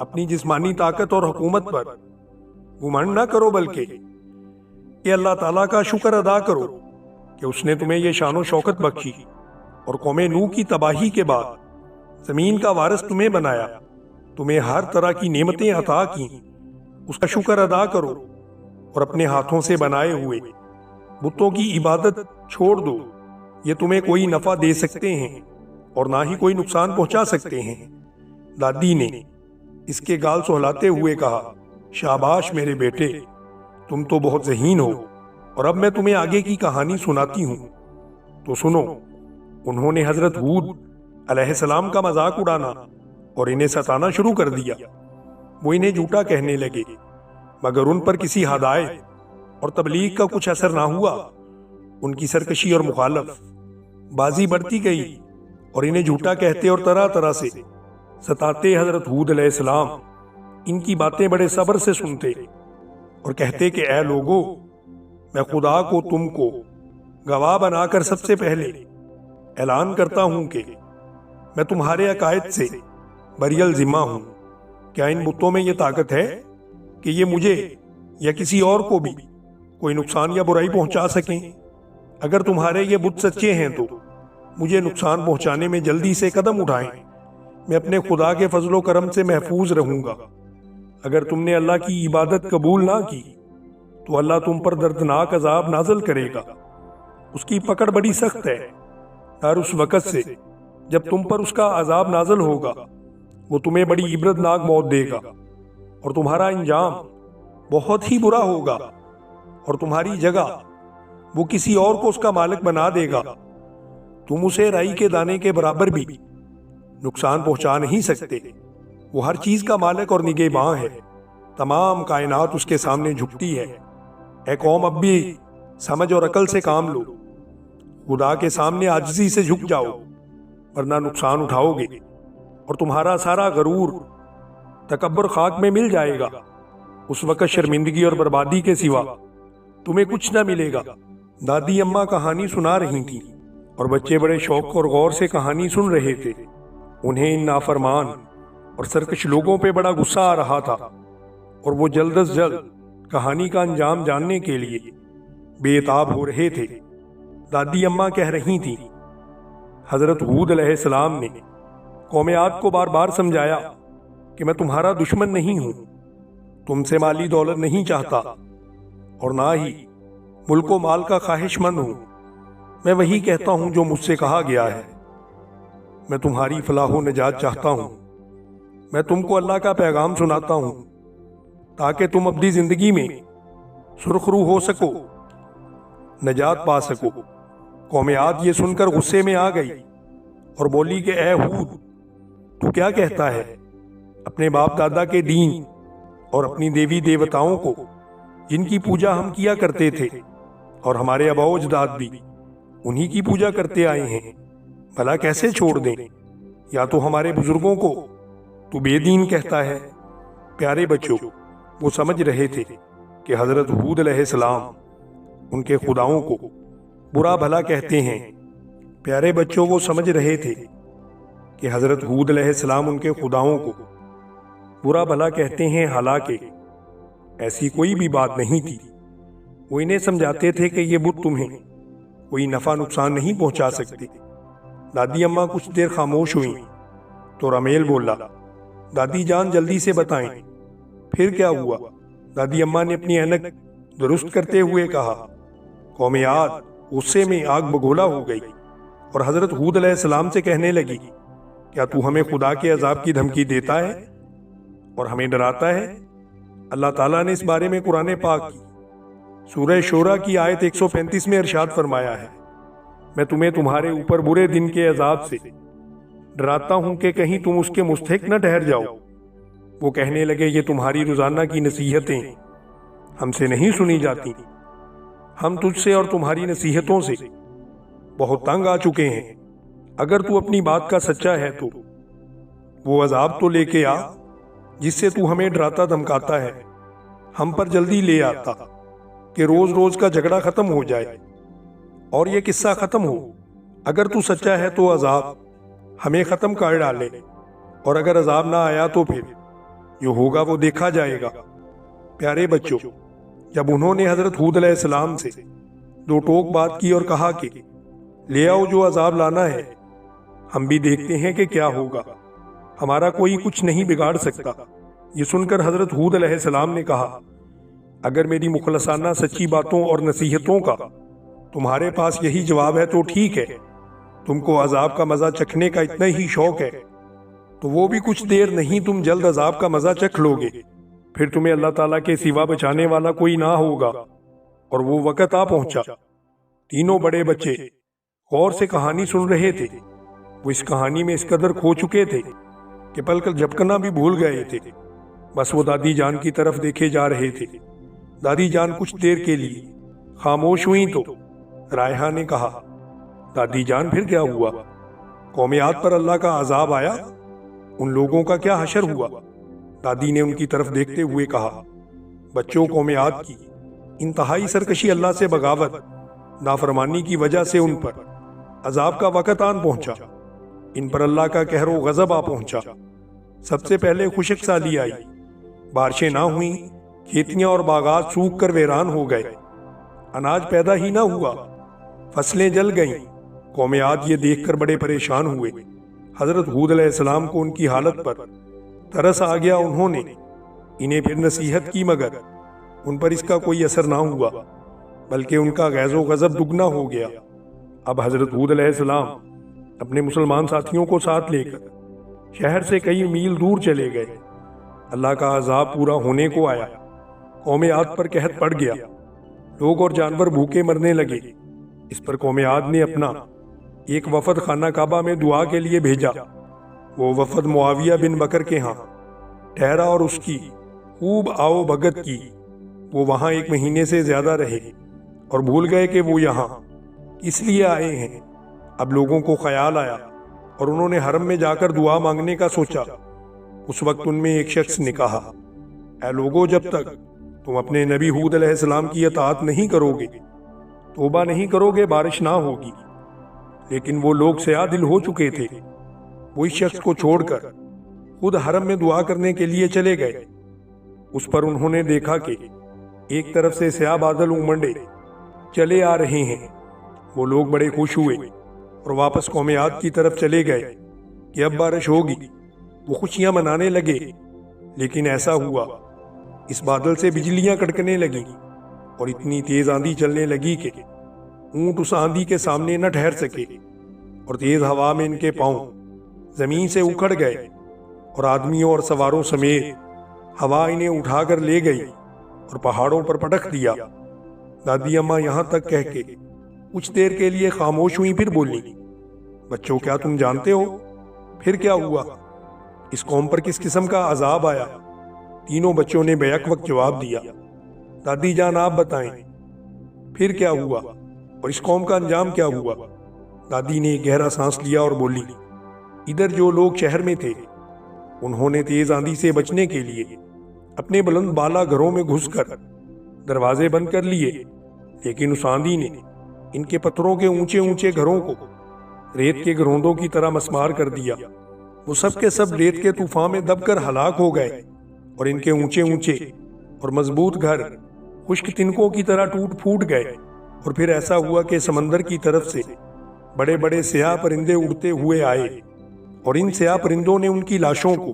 اپنی جسمانی طاقت اور حکومت پر گھمنڈ نہ کرو، بلکہ کہ اللہ تعالیٰ کا شکر ادا کرو کہ اس نے تمہیں یہ شان و شوکت بخشی اور قوم نوح کی تباہی کے بعد زمین کا وارث تمہیں بنایا، تمہیں ہر طرح کی نعمتیں عطا کی۔ اس کا شکر ادا کرو اور اپنے ہاتھوں سے بنائے ہوئے بتوں کی عبادت چھوڑ دو، یہ تمہیں کوئی نفع دے سکتے ہیں اور نہ ہی کوئی نقصان پہنچا سکتے ہیں۔ دادی نے اس کے گال سہلاتے ہوئے کہا، شاباش میرے بیٹے، تم تو بہت ذہین ہو، اور اب میں تمہیں آگے کی کہانی سناتی ہوں تو سنو۔ انہوں نے حضرت ہود علیہ السلام کا مذاق اڑانا اور انہیں ستانا شروع کر دیا۔ وہ انہیں جھوٹا کہنے لگے، مگر ان پر کسی ہدایت اور تبلیغ کا کچھ اثر نہ ہوا۔ ان کی سرکشی اور مخالف بازی بڑھتی گئی اور انہیں جھوٹا کہتے اور طرح طرح سے ستاتے حضرت ہود علیہ السلام ان کی باتیں بڑے صبر سے سنتے اور کہتے کہ اے لوگو، میں خدا کو تم کو گواہ بنا کر سب سے پہلے اعلان کرتا ہوں کہ میں تمہارے عقائد سے بری الذمہ ہوں۔ کیا ان بتوں میں یہ طاقت ہے کہ یہ مجھے یا کسی اور کو بھی کوئی نقصان یا برائی پہنچا سکیں؟ اگر تمہارے یہ بت سچے ہیں تو مجھے نقصان پہنچانے میں جلدی سے قدم اٹھائیں، میں اپنے خدا کے فضل و کرم سے محفوظ رہوں گا۔ اگر تم نے اللہ کی عبادت قبول نہ کی تو اللہ تم پر دردناک عذاب نازل کرے گا، اس کی پکڑ بڑی سخت ہے، اور اس وقت سے جب تم پر اس کا عذاب نازل ہوگا وہ تمہیں بڑی عبرتناک موت دے گا اور تمہارا انجام بہت ہی برا ہوگا، اور تمہاری جگہ وہ کسی اور کو اس کا مالک بنا دے گا۔ تم اسے رائی کے دانے کے برابر بھی نقصان پہنچا نہیں سکتے۔ وہ ہر چیز کا مالک اور نگہباں ہے، تمام کائنات اس کے سامنے جھکتی ہے۔ اے قوم، اب بھی سمجھ اور عقل سے کام لو، خدا کے سامنے عاجزی سے جھک جاؤ، ورنہ نقصان اٹھاؤ گے اور تمہارا سارا غرور تکبر خاک میں مل جائے گا۔ اس وقت شرمندگی اور بربادی کے سوا تمہیں کچھ نہ ملے گا۔ دادی اماں کہانی سنا رہی تھیں اور بچے بڑے شوق اور غور سے کہانی سن رہے تھے۔ انہیں ان نافرمان اور سرکش لوگوں پہ بڑا غصہ آ رہا تھا اور وہ جلد از جلد کہانی کا انجام جاننے کے لیے بے تاب ہو رہے تھے۔ دادی اماں کہہ رہی تھیں، حضرت ہود علیہ السلام نے قوم عاد کو بار بار سمجھایا کہ میں تمہارا دشمن نہیں ہوں، تم سے مالی دولت نہیں چاہتا اور نہ ہی ملک و مال کا خواہش مند ہوں۔ میں وہی کہتا ہوں جو مجھ سے کہا گیا ہے۔ میں تمہاری فلاح و نجات چاہتا ہوں۔ میں تم کو اللہ کا پیغام سناتا ہوں تاکہ تم اپنی زندگی میں سرخرو ہو سکو، نجات پا سکو۔ قوم عاد یہ سن کر غصے میں آ گئی اور بولی کہ اے ہود، تو کیا کہتا ہے؟ اپنے باپ دادا کے دین اور اپنی دیوی دیوتاؤں کو جن کی پوجا ہم کیا کرتے تھے اور ہمارے آباء و اجداد بھی انہی کی پوجا کرتے آئے ہیں، بھلا کیسے چھوڑ دیں؟ یا تو ہمارے بزرگوں کو تو بے دین کہتا ہے۔ پیارے بچوں، وہ سمجھ رہے تھے کہ حضرت ہود علیہ السلام ان کے خداؤں کو برا بھلا کہتے ہیں۔ پیارے بچوں، وہ سمجھ رہے تھے کہ حضرت ہود علیہ السلام ان کے خداؤں کو برا بھلا کہتے ہیں، حالانکہ ایسی کوئی بھی بات نہیں تھی۔ وہ انہیں سمجھاتے تھے کہ یہ بت تمہیں کوئی نفع نقصان نہیں پہنچا سکتے۔ دادی اماں کچھ دیر خاموش ہوئیں تو رمیل بولا، دادی جان جلدی سے بتائیں پھر کیا ہوا؟ دادی اماں نے اپنی اینک درست کرتے ہوئے کہا، قوم عاد غصے میں آگ بگولا ہو گئی اور حضرت ہود علیہ السلام سے کہنے لگی، کیا تو ہمیں خدا کے عذاب کی دھمکی دیتا ہے اور ہمیں ڈراتا ہے؟ اللہ تعالیٰ نے اس بارے میں قرآن پاک کی سورہ شورى کی آیت 135 میں ارشاد فرمایا ہے، میں تمہیں تمہارے اوپر برے دن کے عذاب سے ڈراتا ہوں کہ کہیں تم اس کے مستحق نہ ٹھہر جاؤ۔ وہ کہنے لگے، یہ تمہاری روزانہ کی نصیحتیں ہم سے نہیں سنی جاتی، ہم تجھ سے اور تمہاری نصیحتوں سے بہت تنگ آ چکے ہیں۔ اگر تو اپنی بات کا سچا ہے تو وہ عذاب تو لے کے آ جس سے تو ہمیں ڈراتا دھمکاتا ہے، ہم پر جلدی لے آتا کہ روز روز کا جھگڑا ختم ہو جائے اور یہ قصہ ختم ہو۔ اگر تو سچا ہے تو عذاب ہمیں ختم کر ڈالے، اور اگر عذاب نہ آیا تو پھر جو ہوگا وہ دیکھا جائے گا۔ پیارے بچوں، جب انہوں نے حضرت ہود علیہ السلام سے دو ٹوک بات کی اور کہا کہ لے آؤ جو عذاب لانا ہے، ہم بھی دیکھتے ہیں کہ کیا ہوگا، ہمارا کوئی کچھ نہیں بگاڑ سکتا، یہ سن کر حضرت ہود علیہ السلام نے کہا اگر میری مخلصانہ سچی باتوں اور نصیحتوں کا تمہارے پاس یہی جواب ہے تو ٹھیک ہے، تم کو عذاب کا مزہ چکھنے کا اتنا ہی شوق ہے تو وہ بھی کچھ دیر نہیں، تم جلد عذاب کا مزہ چکھ لو گے، پھر تمہیں اللہ تعالیٰ کے سوا بچانے والا کوئی نہ ہوگا۔ اور وہ وقت آ پہنچا۔ تینوں بڑے بچے غور سے کہانی سن رہے تھے، وہ اس کہانی میں اس قدر کھو چکے تھے کہ پل کر جھپکنا بھی بھول گئے تھے، بس وہ دادی جان کی طرف دیکھے جا رہے تھے۔ دادی جان کچھ دیر کے لیے خاموش ہوئیں تو رائحہ نے کہا دادی جان پھر کیا ہوا؟ قوم عاد پر اللہ کا عذاب آیا؟ ان لوگوں کا کیا حشر ہوا؟ دادی نے ان کی طرف دیکھتے ہوئے کہا بچوں، قوم عاد کی انتہائی سرکشی، اللہ سے بغاوت، نافرمانی کی وجہ سے ان پر عذاب کا وقت آن پہنچا، ان پر اللہ کا قہر و غضب آ پہنچا۔ سب سے پہلے خشک سالی آئی، بارشیں نہ ہوئیں، کھیتیاں اور باغات سوکھ کر ویران ہو گئے، اناج پیدا ہی نہ ہوا، فصلیں جل گئیں۔ قوم عاد یہ دیکھ کر بڑے پریشان ہوئے۔ حضرت ہود علیہ السلام کو ان کی حالت پر ترس آ گیا، انہوں نے انہیں پھر نصیحت کی مگر ان پر اس کا کوئی اثر نہ ہوا، بلکہ ان کا غیظ و غضب دگنا ہو گیا۔ اب حضرت ہود علیہ السلام اپنے مسلمان ساتھیوں کو ساتھ لے کر شہر سے کئی میل دور چلے گئے۔ اللہ کا عذاب پورا ہونے کو آیا، قوم عاد پر قحط پڑ گیا، لوگ اور جانور بھوکے مرنے لگے۔ اس پر قوم عاد نے اپنا ایک وفد خانہ کعبہ میں دعا کے لیے بھیجا۔ وہ وفد معاویہ بن بکر کے ہاں ٹھہرا اور اس کی خوب آؤ بھگت کی۔ وہ وہاں 1 مہینے سے زیادہ رہے اور بھول گئے کہ وہ یہاں اس لیے آئے ہیں۔ اب لوگوں کو خیال آیا اور انہوں نے حرم میں جا کر دعا مانگنے کا سوچا۔ اس وقت ان میں ایک شخص نے کہا اے لوگو، جب تک تم اپنے نبی ہود علیہ السلام کی اطاعت نہیں کرو گے، توبہ نہیں کرو گے، بارش نہ ہوگی۔ لیکن وہ لوگ سیاہ دل ہو چکے تھے، وہ اس شخص کو چھوڑ کر خود حرم میں دعا کرنے کے لیے چلے گئے۔ اس پر انہوں نے دیکھا کہ ایک طرف سے سیاہ بادل امنڈے چلے آ رہے ہیں۔ وہ لوگ بڑے خوش ہوئے اور واپس قوم عاد کی طرف چلے گئے کہ اب بارش ہوگی۔ وہ خوشیاں منانے لگے، لیکن ایسا ہوا اس بادل سے بجلیاں کڑکنے لگیں اور اتنی تیز آندھی چلنے لگی کہ اونٹ اس آندھی کے سامنے نہ ٹھہر سکے، اور تیز ہوا میں ان کے پاؤں زمین سے اکھڑ گئے اور آدمیوں اور سواروں سمیت ہوا انہیں اٹھا کر لے گئی اور پہاڑوں پر پٹک دیا۔ دادی اماں یہاں تک کہہ کے کچھ دیر کے لیے خاموش ہوئیں، پھر بولی بچوں، کیا تم جانتے ہو پھر کیا ہوا؟ اس قوم پر کس قسم کا عذاب آیا؟ تینوں بچوں نے بیک وقت جواب دیا دادی جان آپ بتائیں پھر کیا ہوا اور اس قوم کا انجام کیا ہوا؟ دادی نے گہرا سانس لیا اور بولی ادھر جو لوگ شہر میں تھے انہوں نے تیز آندھی سے بچنے کے لیے اپنے بلند بالا گھروں میں گھس کر دروازے بند کر لیے، لیکن اس آندھی نے ان کے پتھروں کے اونچے اونچے گھروں کو ریت کے گروندوں کی طرح مسمار کر دیا۔ وہ سب کے سب ریت کے طوفان میں دب کر ہلاک ہو گئے اور ان کے اونچے اونچے اور مضبوط گھر خشک تنکوں کی طرح ٹوٹ پھوٹ گئے۔ اور پھر ایسا ہوا کہ سمندر کی طرف سے بڑے بڑے سیاہ پرندے اڑتے ہوئے آئے اور ان سیاہ پرندوں نے ان کی لاشوں کو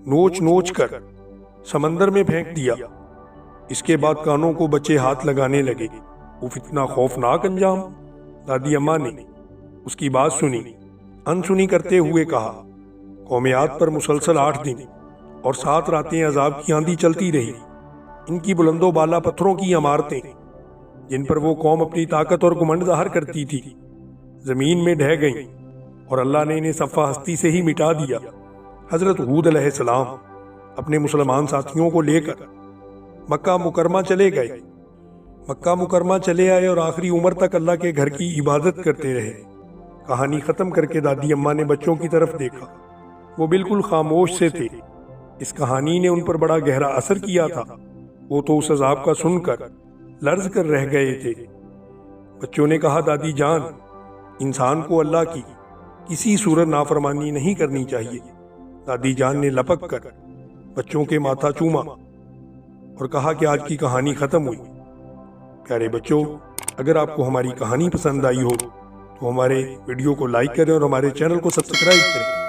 نوچ نوچ کر سمندر میں پھینک دیا۔ اس کے بعد کانوں کو بچے ہاتھ لگانے لگے۔ وہ اتنا خوفناک انجام! دادی اماں نے اس کی بات سنی، انسنی کرتے ہوئے کہا قوم عاد پر مسلسل 8 دن اور 7 راتیں عذاب کی آندھی چلتی رہی۔ ان کی بلند و بالا پتھروں کی عمارتیں جن پر وہ قوم اپنی طاقت اور گھمنڈ ظاہر کرتی تھی زمین میں ڈھہ گئیں اور اللہ نے انہیں صفحہ ہستی سے ہی مٹا دیا۔ حضرت ہود علیہ السلام اپنے مسلمان ساتھیوں کو لے کر مکہ مکرمہ چلے گئے۔ مکہ مکرمہ چلے آئے اور آخری عمر تک اللہ کے گھر کی عبادت کرتے رہے۔ کہانی ختم کر کے دادی اماں نے بچوں کی طرف دیکھا، وہ بالکل خاموش سے تھے۔ اس کہانی نے ان پر بڑا گہرا اثر کیا تھا۔ وہ تو اس عذاب کا سن کر لرز کر رہ گئے تھے۔ بچوں نے کہا دادی جان، انسان کو اللہ کی کسی صورت نافرمانی نہیں کرنی چاہیے۔ دادی جان نے لپک کر بچوں کے ماتھا چوما اور کہا کہ آج کی کہانی ختم ہوئی۔ پیارے بچوں، اگر آپ کو ہماری کہانی پسند آئی ہو تو ہمارے ویڈیو کو لائک کریں اور ہمارے چینل کو سبسکرائب کریں۔